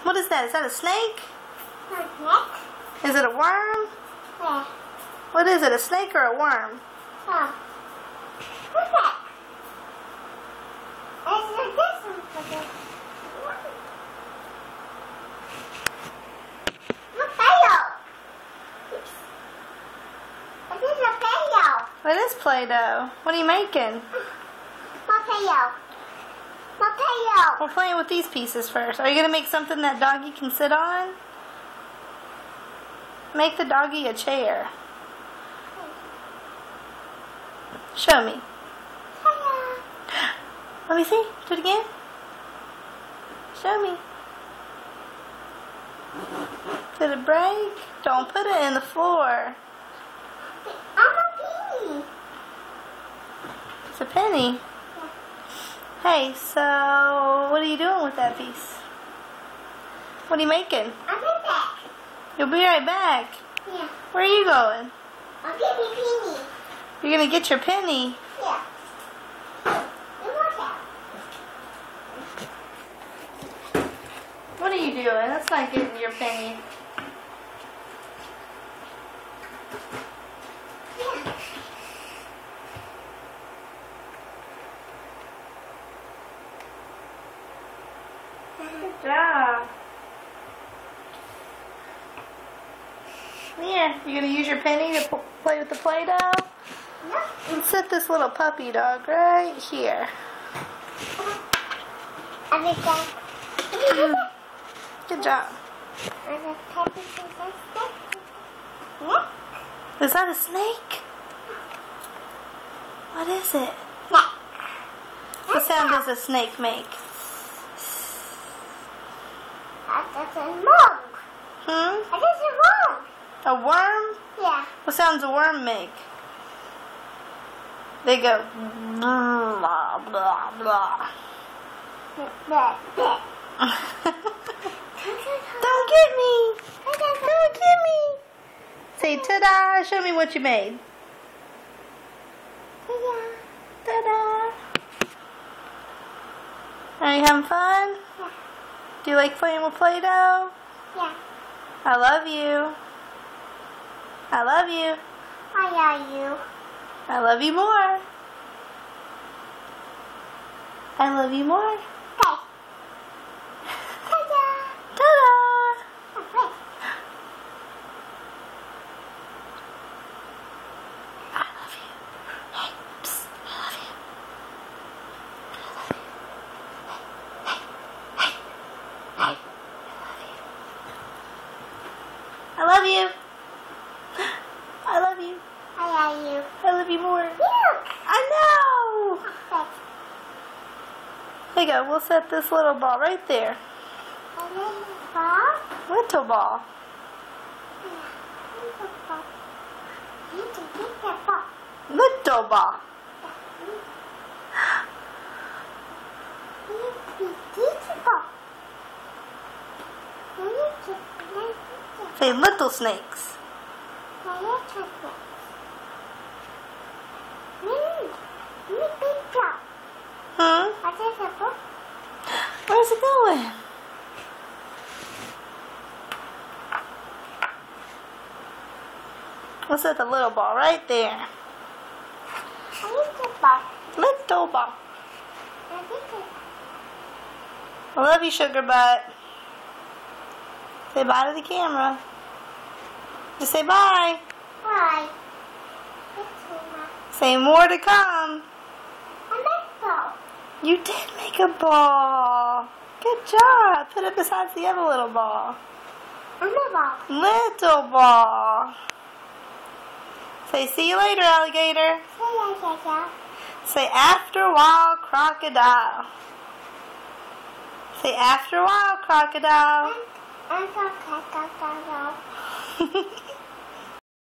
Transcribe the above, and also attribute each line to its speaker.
Speaker 1: What is that? Is that a snake?
Speaker 2: Snake?
Speaker 1: Is it a worm?
Speaker 2: Yeah.
Speaker 1: What is it? A snake or a worm?
Speaker 2: Oh. What's that? It's a different for this. Look, Play-Doh. This is a Play-Doh.
Speaker 1: What is Play-Doh? What are you making?
Speaker 2: More Play-Doh. More Play-Doh.
Speaker 1: We're playing with these pieces first. Are you going to make something that doggy can sit on? Make the doggy a chair. Show me.
Speaker 2: Play-Doh.
Speaker 1: Let me see. Do it again. Show me. Did it break? Don't put it in the floor.
Speaker 2: I'm a penny.
Speaker 1: It's a penny. Hey, so what are you doing with that piece? What are you making?
Speaker 2: I'll be back.
Speaker 1: You'll be right back.
Speaker 2: Yeah.
Speaker 1: Where are you going?
Speaker 2: I'll get me penny.
Speaker 1: You're going to get your penny.
Speaker 2: Yeah. You want that?
Speaker 1: What are you doing? That's not getting your penny.
Speaker 2: Yeah.
Speaker 1: Good job. Yeah, you going to use your penny to play with the Play-Doh?
Speaker 2: No.
Speaker 1: And set this little puppy dog right here.
Speaker 2: I'll be back.
Speaker 1: Good job.
Speaker 2: I'm a puppy princess. Yeah.
Speaker 1: Is that a snake? What is it?
Speaker 2: Yeah.
Speaker 1: What sound does a snake make?
Speaker 2: That's a monk.
Speaker 1: Hmm?
Speaker 2: That is a monk.
Speaker 1: A worm?
Speaker 2: Yeah.
Speaker 1: What sounds a worm make? They go blah blah blah. Don't get me! Don't get me! Say ta-da! Show me what you made. Ta-da! Are you having fun?
Speaker 2: Yeah.
Speaker 1: Do you like playing with Play-Doh?
Speaker 2: Yeah.
Speaker 1: I love you. I love you.
Speaker 2: I love you.
Speaker 1: I love you more. I love you more.
Speaker 2: Okay. Ta-da.
Speaker 1: Ta-da!
Speaker 2: Oh, wait.
Speaker 1: I love you. Hey, psst, I love you. I love you. I love you.
Speaker 2: I love you.
Speaker 1: I love you more.
Speaker 2: Look.
Speaker 1: I know.
Speaker 2: Okay.
Speaker 1: There you go. We'll set this little ball right there.
Speaker 2: And then ball.
Speaker 1: Little ball.
Speaker 2: Little ball. You need to get that ball.
Speaker 1: Little ball.
Speaker 2: You need to be teachable. You need to be
Speaker 1: Say little snakes. Hmm? Where's it going? We'll set the little ball right there. Little ball. I love you, sugar butt. Say bye to the camera. Just say bye.
Speaker 2: Bye.
Speaker 1: Say more to come. You did make a ball. Good job. Put it beside the other little ball. Little ball. Say see you later, alligator. Say after a while, crocodile. Say after a while, crocodile.